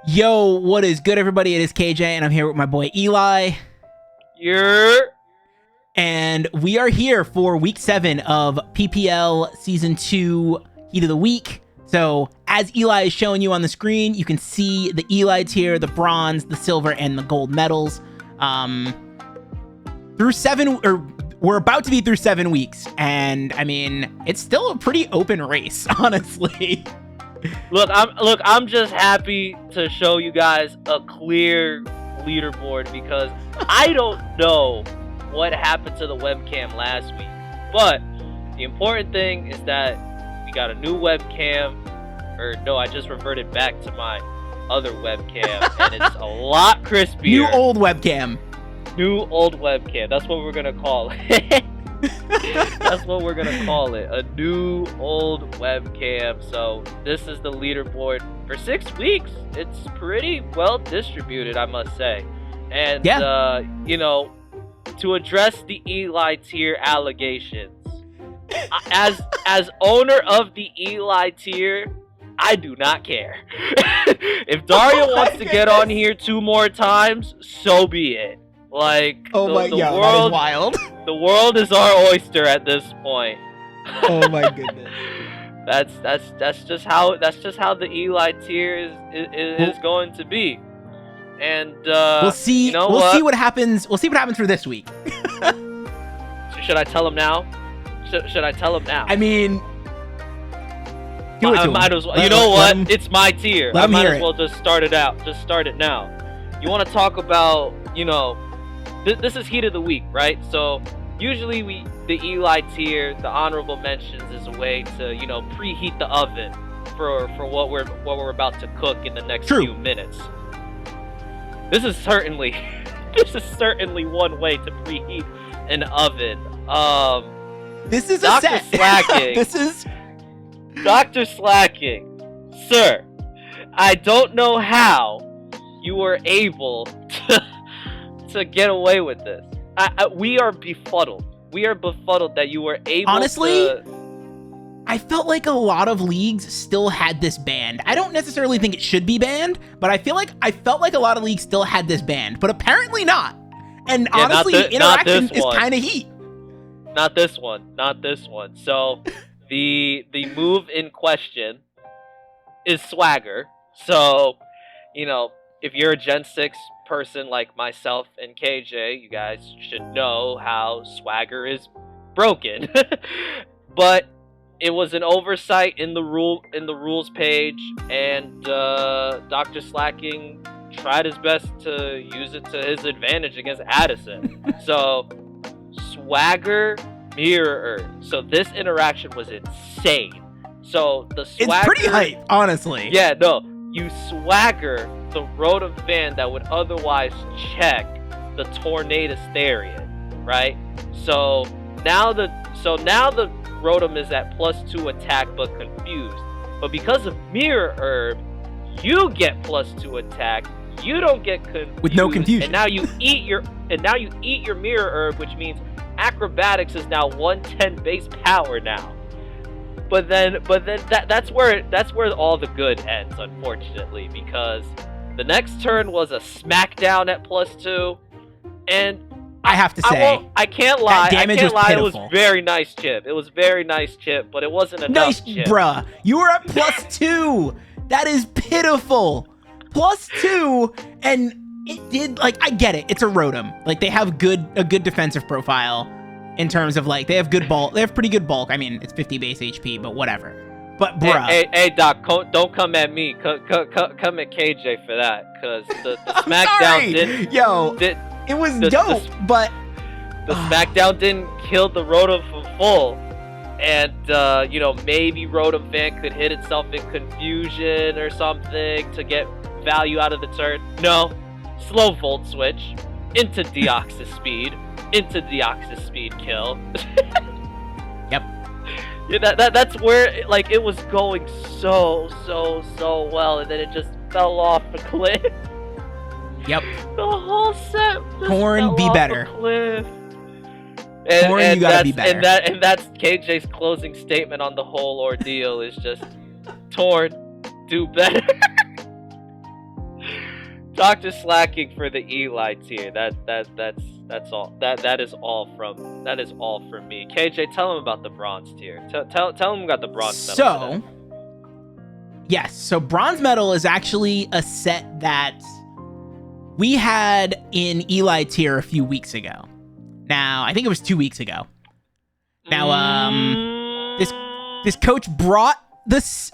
Yo, what is good, everybody? It is KJ, and I'm here with my boy Eli. And we are here for week 7 of PPL Season 2 Heat of the Week. So, as Eli is showing you on the screen, you can see the Eli tier, the bronze, the silver, and the gold medals. We're about to be through 7 weeks, and I mean, it's still a pretty open race, honestly. Look, I'm just happy to show you guys a clear leaderboard because I don't know what happened to the webcam last week. But the important thing is that we got a new webcam. Or no, I just reverted back to my other webcam and it's a lot crispier. New old webcam. New old webcam. That's what we're gonna call it. That's what we're gonna call it. A new old webcam. So this is the leaderboard for 6 weeks. It's pretty well distributed, I must say. And to address the Eli tier allegations, as owner of the Eli tier, I do not care. If Daria wants to get on here 2 more times, so be it. Like, the that is wild. The world is our oyster at this point. Oh my goodness. That's just how the Eli tier is going to be. And we'll see. We'll see what happens. We'll see what happens for this week. So should I tell him now? Should I tell him now? I mean, I might as well. You know what? It's my tier. I might as well just start it out. Just start it now. You want to talk about, this is Heat of the Week, right? So usually the Eli tier, the honorable mentions, is a way to, preheat the oven for what we're about to cook in the next few minutes. This is certainly one way to preheat an oven. This is Dr. a set. Slacking. This is Dr. Slacking, sir. I don't know how you were able to get away with this. We are befuddled. We are befuddled that you were able Honestly, to... I felt like a lot of leagues still had this banned. I don't necessarily think it should be banned, but I felt like a lot of leagues still had this banned, but apparently not. And honestly, the interaction is kind of heat. Not this one. Not this one. So the move in question is Swagger. So, if you're a Gen 6 person like myself and KJ, you guys should know how Swagger is broken. But it was an oversight in the rules page, and Dr. Slacking tried his best to use it to his advantage against Addison. So Swagger mirror. So this interaction was insane. So the Swagger, it's pretty hype, honestly. Yeah, no. You Swagger the Rotom fan that would otherwise check the Tornadus Therian, right? So now the Rotom is at +2 attack but confused. But because of Mirror Herb, you get +2 attack. You don't get confused. With no confusion. And now you eat your Mirror Herb, which means Acrobatics is now 110 base power now. But then that's where all the good ends, unfortunately, because the next turn was a smackdown at +2, and I have to say, I can't lie. It was very nice chip. It was very nice chip, but it wasn't enough chip. Bruh. You were at +2. That is pitiful. +2, and it did, I get it. It's a Rotom. They have a good defensive profile in terms of, they have good bulk. They have pretty good bulk. I mean, it's 50 base HP, but whatever. But, bruh. Hey, Doc, don't come at me. Come at KJ for that, because the SmackDown didn't... Yo, it was dope, but... The SmackDown didn't kill the Rotom for full. And, maybe Rotom fan could hit itself in confusion or something to get value out of the turn. No. Slow Volt Switch into Deoxys Speed. Into Deoxys Speed kill. Yep. Yeah, that's where, it was going so well, and then it just fell off a cliff. Yep. The whole set just Torn, be better. Cliff. And you gotta be better. And that's KJ's closing statement on the whole ordeal is just, Torn, do better. Dr. Slacking for the Eli tier. That's all. That is all from me. KJ, tell him about the bronze tier. Tell him about the bronze medal. So, yes. So bronze medal is actually a set that we had in Eli tier a few weeks ago. Now, I think it was 2 weeks ago. Now, this coach brought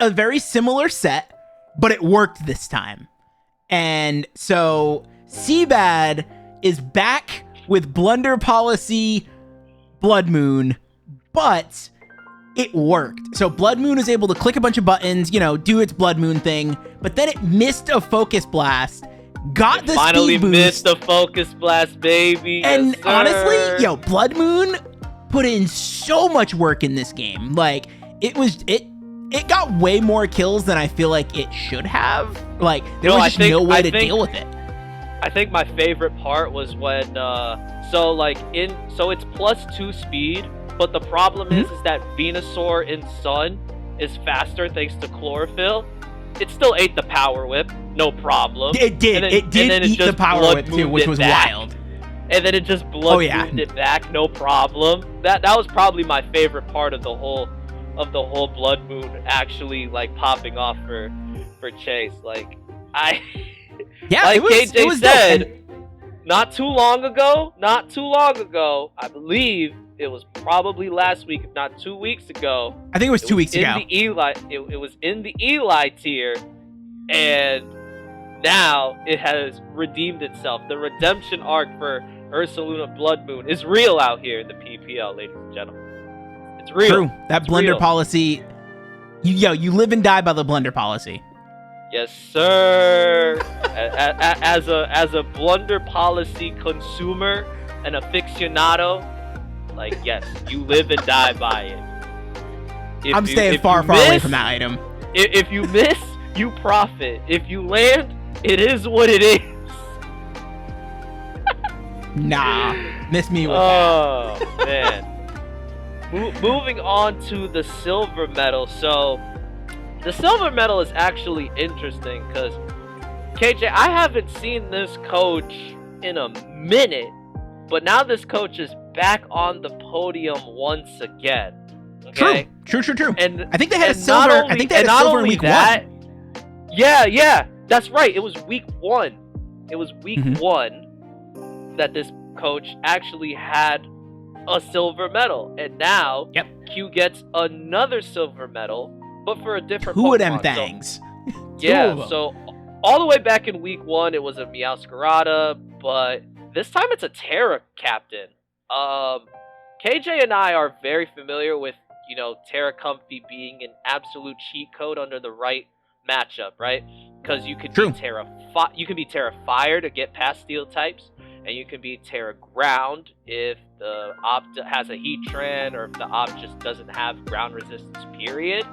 a very similar set, but it worked this time. And so Seabad is back with Blunder Policy Blood Moon, but it worked. So Blood Moon is able to click a bunch of buttons, do its Blood Moon thing, but then it missed a Focus Blast, got the finally speed boost. Missed the Focus Blast, baby. And yes, honestly, Blood Moon put in so much work in this game. Like, it got way more kills than I feel like it should have. Like, there was just no way to deal with it. I think my favorite part was when, so it's +2 speed, but the problem is that Venusaur in Sun is faster thanks to Chlorophyll. It still ate the Power Whip, no problem. It did. It did eat the Power Whip too, which was wild. And then it just blood mooned it back, no problem. That was probably my favorite part of the whole Blood Moon actually popping off for Chase. Like KJ said, not too long ago, I believe it was probably last week, if not 2 weeks ago. I think it was 2 weeks ago. It was in the Eli tier, and now it has redeemed itself. The redemption arc for Ursaluna Blood Moon is real out here in the PPL, ladies and gentlemen. It's real. True. That Blunder Policy, you live and die by the Blunder Policy. Yes, sir. as a Blunder Policy consumer and aficionado, yes, you live and die by it. I'm staying far away from that item. If you miss, you profit. If you land, it is what it is. Nah, miss me with that. Oh, man. Moving on to the silver medal. So, the silver medal is actually interesting because, KJ, I haven't seen this coach in a minute, but now this coach is back on the podium once again. Okay? True. And I think they had a silver. I think they had a silver in week 1. Yeah, that's right. It was week 1. It was week 1 that this coach actually had a silver medal, and now Q gets another silver medal, but for a different Pokemon. Two of them things. So all the way back in week 1, it was a Meowscarada, but this time it's a Terra Captain. KJ and I are very familiar with, Terra Comfy being an absolute cheat code under the right matchup, right? Because you could be Terra Fire to get past Steel types, and you can be Terra Ground if the Opt has a Heatran or if the Opt just doesn't have ground resistance, period.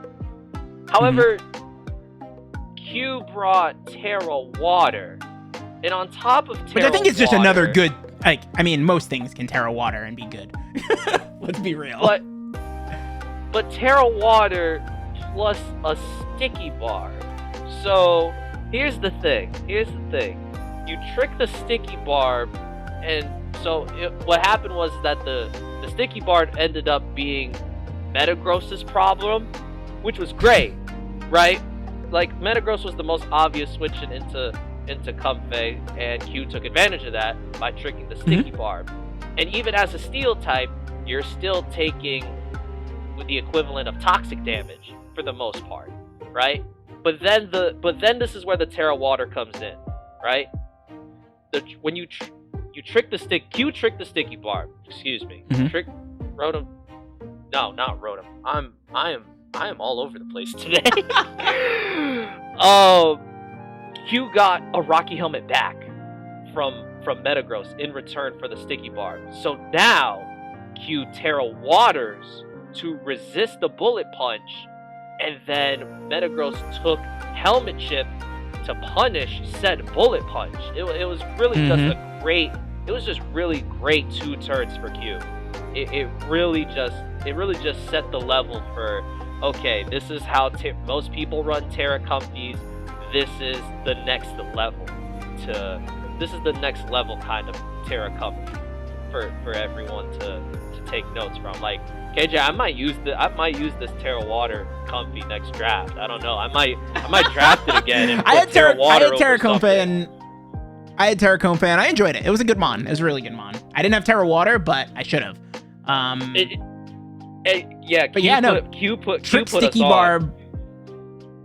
However, Q brought Terra Water, and on top of Terra Which I think is just Water, another good, most things can Terra Water and be good. Let's be real. But Terra Water plus a Sticky Bar. So, here's the thing. You trick the Sticky Barb, and so what happened was that the Sticky Barb ended up being Metagross's problem, which was great, right? Metagross was the most obvious switching into Comfey, and Q took advantage of that by tricking the Sticky Barb. And even as a Steel type, you're still taking with the equivalent of toxic damage for the most part, right? But then this is where the Terra Water comes in, right? When you trick the Q tricked the Sticky Barb. Excuse me. Trick Rotom. No, not Rotom. I am all over the place today. Q got a Rocky Helmet back from Metagross in return for the Sticky Barb. So now Q Terra Waters to resist the Bullet Punch, and then Metagross took Helmet Chip to punish said Bullet Punch. It was really just really great 2 turns for Q. It really just set the level for, okay, this is how most people run Terra Comfies. This is the next level. this is the next level kind of Terra Comfy for everyone to take notes from. Like, KJ, I might use this Terra Water Comfy next draft. I don't know. I might draft it again and put Terra Water over something. I had Terra Comfy and I enjoyed it. It was a good mon. It was a really good mon. I didn't have Terra Water, but I should have. Q put Trick Sticky Barb.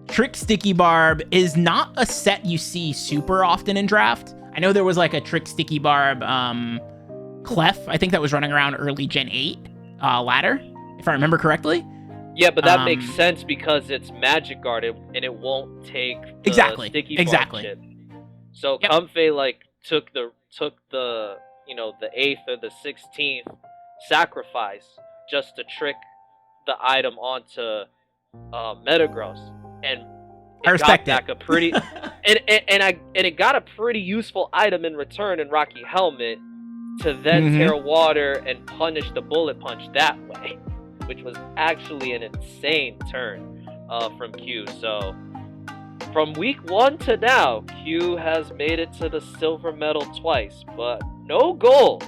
Trick Sticky Barb is not a set you see super often in draft. I know there was like a Trick Sticky Barb Clef, I think that was running around early Gen 8 ladder, if I remember correctly. Yeah, but that makes sense because it's Magic Guarded and it won't take the Sticky Barb chip. So Comfey took the the 8th or the 16th sacrifice just to trick the item onto Metagross, and I respect got back a pretty and it got a pretty useful item in return in Rocky Helmet to then Terra Water and punish the Bullet Punch that way, which was actually an insane turn from Q. So from week 1 to now, Q has made it to the silver medal twice, but no gold.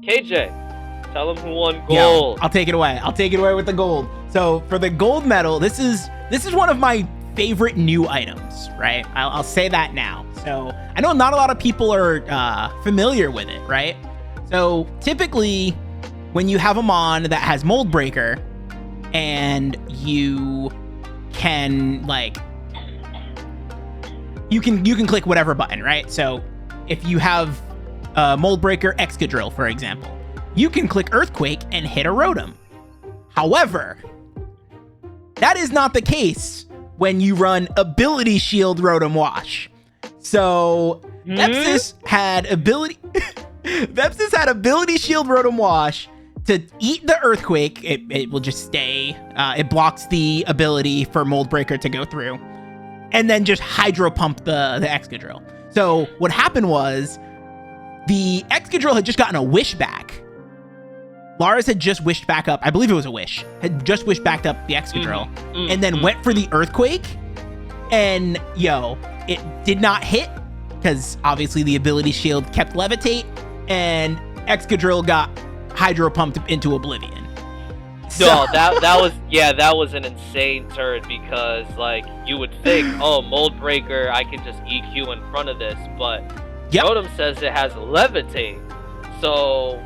KJ, tell him who won gold. Yeah, I'll take it away. I'll take it away with the gold. So for the gold medal, this is one of my favorite new items, right? I'll say that now. So I know not a lot of people are familiar with it, right? So typically when you have a mon that has Mold Breaker and you can you can click whatever button, right? So if you have Mold Breaker Excadrill, for example, you can click Earthquake and hit a Rotom. However, that is not the case when you run Ability Shield Rotom Wash. So Vepsis had Ability Shield Rotom Wash to eat the Earthquake. It will just stay. It blocks the ability for Mold Breaker to go through, and then just Hydro Pump the Excadrill. So what happened was the Excadrill had just gotten a wish back. Lars had just wished back up, I believe it was a wish, had just wished back up the Excadrill, and then went for the Earthquake, and it did not hit, because obviously the ability shield kept Levitate, and Excadrill got Hydro Pumped into Oblivion. No, that was an insane turn, because you would think, oh, Mold Breaker, I can just EQ in front of this, but Rotom says it has Levitate, so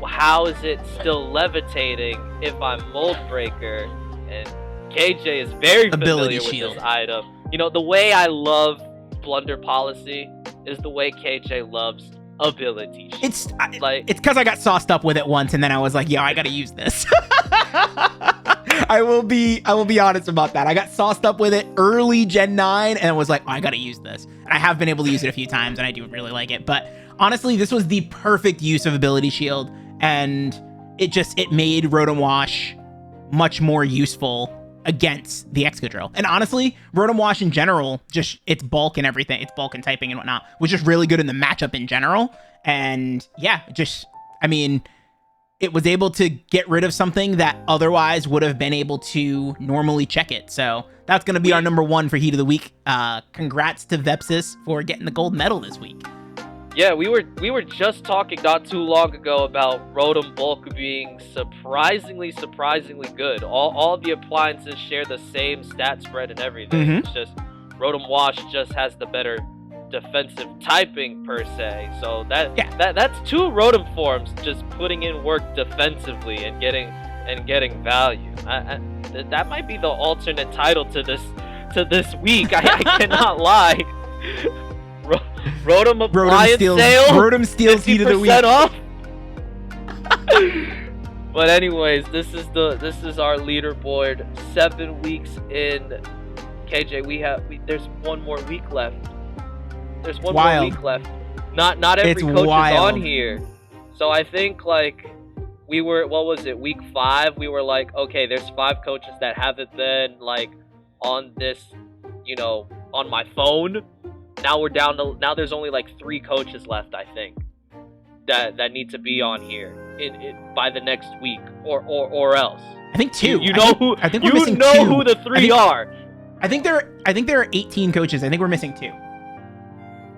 how is it still levitating if I'm Mold Breaker? And KJ is very familiar with this item. The way I love Blunder Policy is the way KJ loves Ability Shield. It's because I got sauced up with it once, and then I was like, I gotta use this. I will be honest about that. I got sauced up with it early Gen 9, and I was like, I gotta use this. And I have been able to use it a few times, and I do really like it. But honestly, this was the perfect use of Ability Shield, and it made Rotom Wash much more useful against the Excadrill. And honestly, Rotom Wash in general, just its bulk and everything, its bulk and typing and whatnot, was just really good in the matchup in general. And it was able to get rid of something that otherwise would have been able to normally check it. So that's going to be our number 1 for Heat of the Week. Congrats to Vepsis for getting the gold medal this week. Yeah, we were just talking not too long ago about Rotom Bulk being surprisingly good. All the appliances share the same stat spread and everything. It's just Rotom Wash just has the better defensive typing per se. So that's 2 Rotom forms just putting in work defensively and getting value. That might be the alternate title to this week. I cannot lie. Rotom appliance sale. Rotom steals Heat of the Week. Off. But anyways, this is our leaderboard. 7 weeks in. KJ, there's one more week left. There's one more week left. Not every coach is on here. So I think we were, what was it, week 5? We were like, okay, there's 5 coaches that haven't been on this, on my phone. Now we're down to, there's only 3 coaches left, I think, that need to be on here by the next week or else. I think 2. I think we're missing 2. Who the 3 are. I think there are 18 coaches. I think we're missing 2.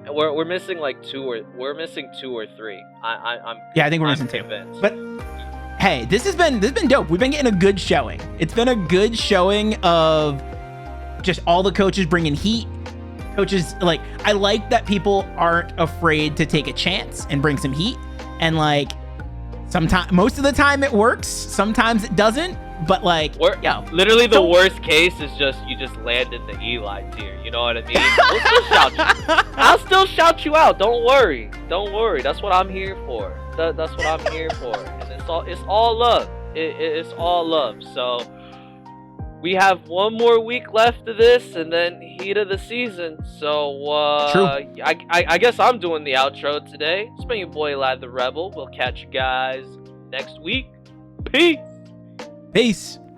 We're missing like two or three. Yeah, I think we're I'm missing two. convinced. But hey, this has been dope. We've been getting a good showing. It's been a good showing of just all the coaches bringing heat. Coaches, like, I like that people aren't afraid to take a chance and bring some heat. And like, sometimes, most of the time it works. Sometimes it doesn't. But like, literally the worst case is just you just land in the Eli tier. You know what I mean? We'll still shout you. I'll still shout you out. Don't worry. That's what I'm here for. That's what I'm here for. And it's all love. It's all love. So we have one more week left of this, and then heat of the season. So True. I guess I'm doing the outro today. It's been your boy Lad the Rebel. We'll catch you guys next week. Peace. Peace.